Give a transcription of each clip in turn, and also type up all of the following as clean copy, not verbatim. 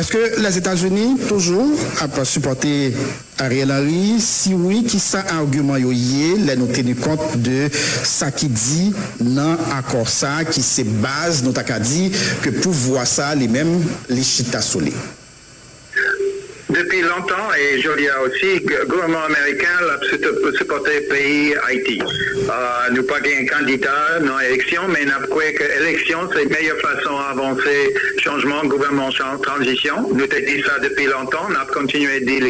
Est-ce que les États-Unis, toujours, ont supporté Ariel Henry? Si oui, qui ça argument y est, nous tenu compte de ça qui dit dans l'accord ça, qui se base, nous avons dit que pour voir ça, les mêmes, les chita solés. Depuis longtemps, et je dis aussi, le gouvernement américain a supporté le pays Haïti. Nous pas un candidat dans l'élection, mais nous avons cru que l'élection, c'est la meilleure façon d'avancer changement, gouvernement, transition. Nous avons dit ça depuis longtemps, nous avons continué à dire.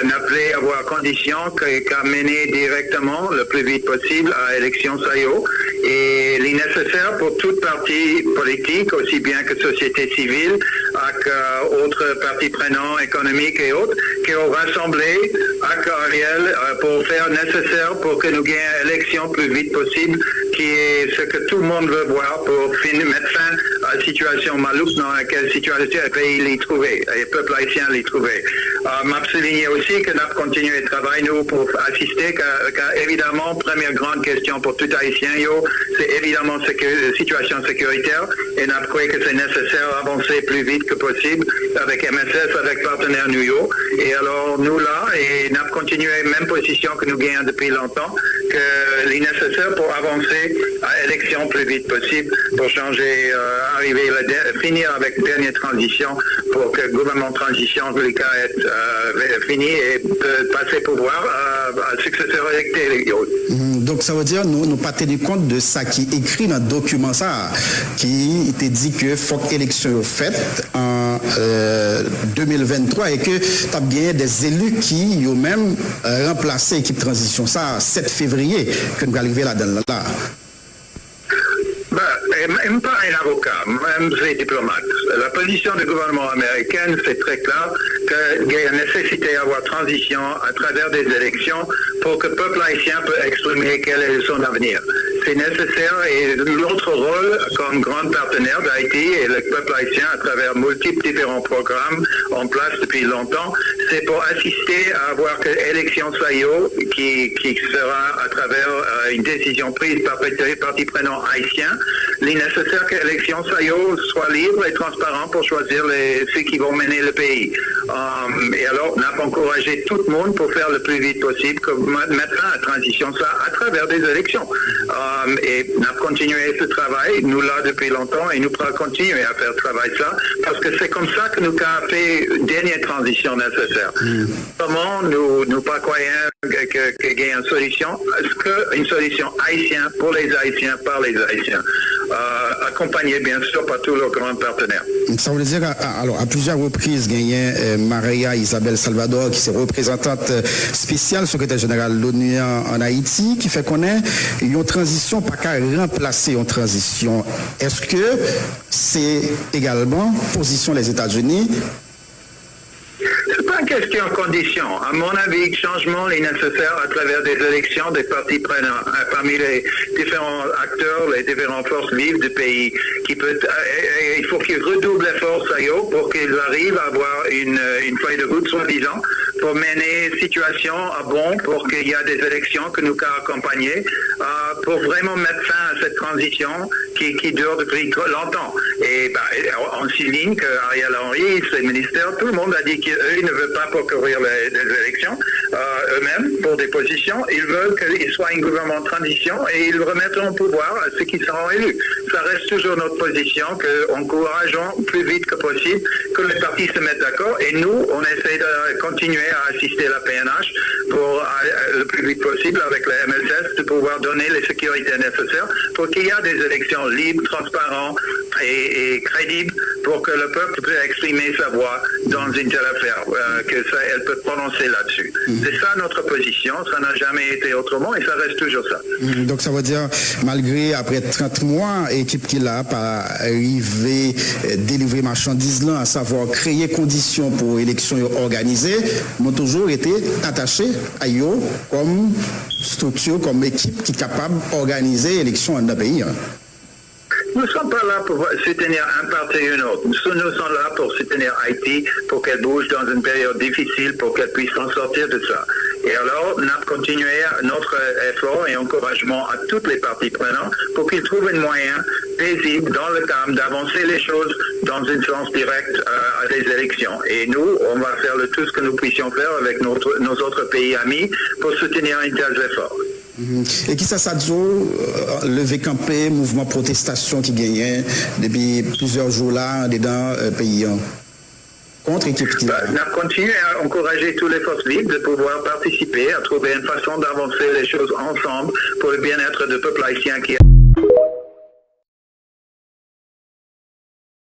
Nous avons avoir condition qu'à mener directement le plus vite possible à l'élection SAIO. Et les nécessaires pour toute partie politique, aussi bien que société civile, avec autres parties prenantes, économiques et autres, qui ont rassemblé avec Ariel pour faire nécessaire pour que nous gagnions l'élection plus vite possible, qui est ce que tout le monde veut voir pour mettre fin à la situation malouque dans laquelle le pays l'est trouvé, et le peuple haïtien l'est trouvé. M'a souligné aussi que nous avons continué le travail, nous, pour assister, car évidemment, première grande question pour tout Haïtien, c'est évidemment la situation sécuritaire, et nous avons cru que c'est nécessaire d'avancer plus vite que possible avec MSS, avec partenaire New York. Et alors, nous là, et nous avons continué la même position que nous gagnons depuis longtemps, que les nécessaires pour avancer à l'élection plus vite possible, pour changer, finir avec la dernière transition, pour que le gouvernement de transition, en tous les cas, être fini et passer pouvoir à successeur électé. Donc, ça veut dire, nous pas tenu compte de ça qui est écrit dans le document, ça, qui était dit que faut que l'élection soit faite en 2023 et que tu as bien des élus qui ont même remplacé l'équipe transition, ça, 7 février, que nous arrivons là-dedans. Là. Même pas un avocat, même un diplomate. La position du gouvernement américain, c'est très clair qu'il y a une nécessité d'avoir transition à travers des élections pour que le peuple haïtien puisse exprimer quel est son avenir. C'est nécessaire et notre rôle comme grand partenaire d'Haïti et le peuple haïtien à travers multiples différents programmes en place depuis longtemps, c'est pour assister à avoir que l'élection SAIO qui sera à travers une décision prise par les partis prenants haïtiens. Il est nécessaire que l'élection SAIO soit libre et transparente pour choisir ceux qui vont mener le pays. Et alors, on a encouragé tout le monde pour faire le plus vite possible, mettre fin à la transition ça à travers des élections. Et on a continué ce travail, nous là depuis longtemps, et nous pourrons continuer à faire ce travail ça, parce que c'est comme ça que nous avons fait la dernière transition nécessaire. Comment nous pas croyons qu'il y a une solution, une solution haïtienne pour les Haïtiens, par les Haïtiens. Accompagné bien sûr par tous leurs grands partenaires. Ça veut dire alors à plusieurs reprises gagné Maria Isabelle Salvador qui est représentante spéciale secrétaire générale de l'ONU en Haïti qui fait connaître une transition pas qu'à remplacer une transition. Est-ce que c'est également position des États-Unis? C'est pas une question de condition. À mon avis, le changement est nécessaire à travers des élections des partis prenants, parmi les différents acteurs, les différentes forces vives du pays. Il faut qu'ils redoublent l'effort pour qu'ils arrivent à avoir une feuille de route, soi-disant, pour mener la situation à bon, pour qu'il y ait des élections que nous avons accompagnées, pour vraiment mettre fin à cette transition qui dure depuis trop longtemps. Et on souligne qu'Ariel Henry, ses ministères, tout le monde a dit qu'eux ne veulent pas concourir les élections eux-mêmes pour des positions. Ils veulent qu'il soit un gouvernement de transition et ils remettront au pouvoir à ceux qui seront élus. Ça reste toujours notre position qu'encourageons plus vite que possible que les partis se mettent d'accord et nous, on essaie de continuer à assister la PNH pour le plus vite possible avec la MSS de pouvoir donner les sécurités nécessaires pour qu'il y ait des élections libres, transparentes et crédibles pour que le peuple puisse exprimer sa voix dans une telle affaire, elle peut prononcer là-dessus. C'est ça notre position, ça n'a jamais été autrement et ça reste toujours ça. Donc ça veut dire, malgré après 30 mois, l'équipe qui l'a pas arrivé délivrer marchandises là, à savoir créer conditions pour élections organisées, nous avons toujours été attachés à eux comme structure, comme équipe qui est capable d'organiser l'élection dans le pays. Nous ne sommes pas là pour soutenir un parti ou un autre. Nous sommes là pour soutenir Haïti, pour qu'elle bouge dans une période difficile, pour qu'elle puisse s'en sortir de ça. Et alors, nous avons continué notre effort et encouragement à toutes les parties prenantes pour qu'ils trouvent un moyen paisible dans le calme d'avancer les choses dans une sens directe à des élections. Et nous, on va faire le tout ce que nous puissions faire avec nos autres pays amis pour soutenir un tel effort. Et qui ça dit, levé campé, mouvement protestation qui gagnait depuis plusieurs jours là, dedans pays contre l'équipe qui on a continué à encourager toutes les forces libres de pouvoir participer, à trouver une façon d'avancer les choses ensemble pour le bien-être du peuple haïtien qui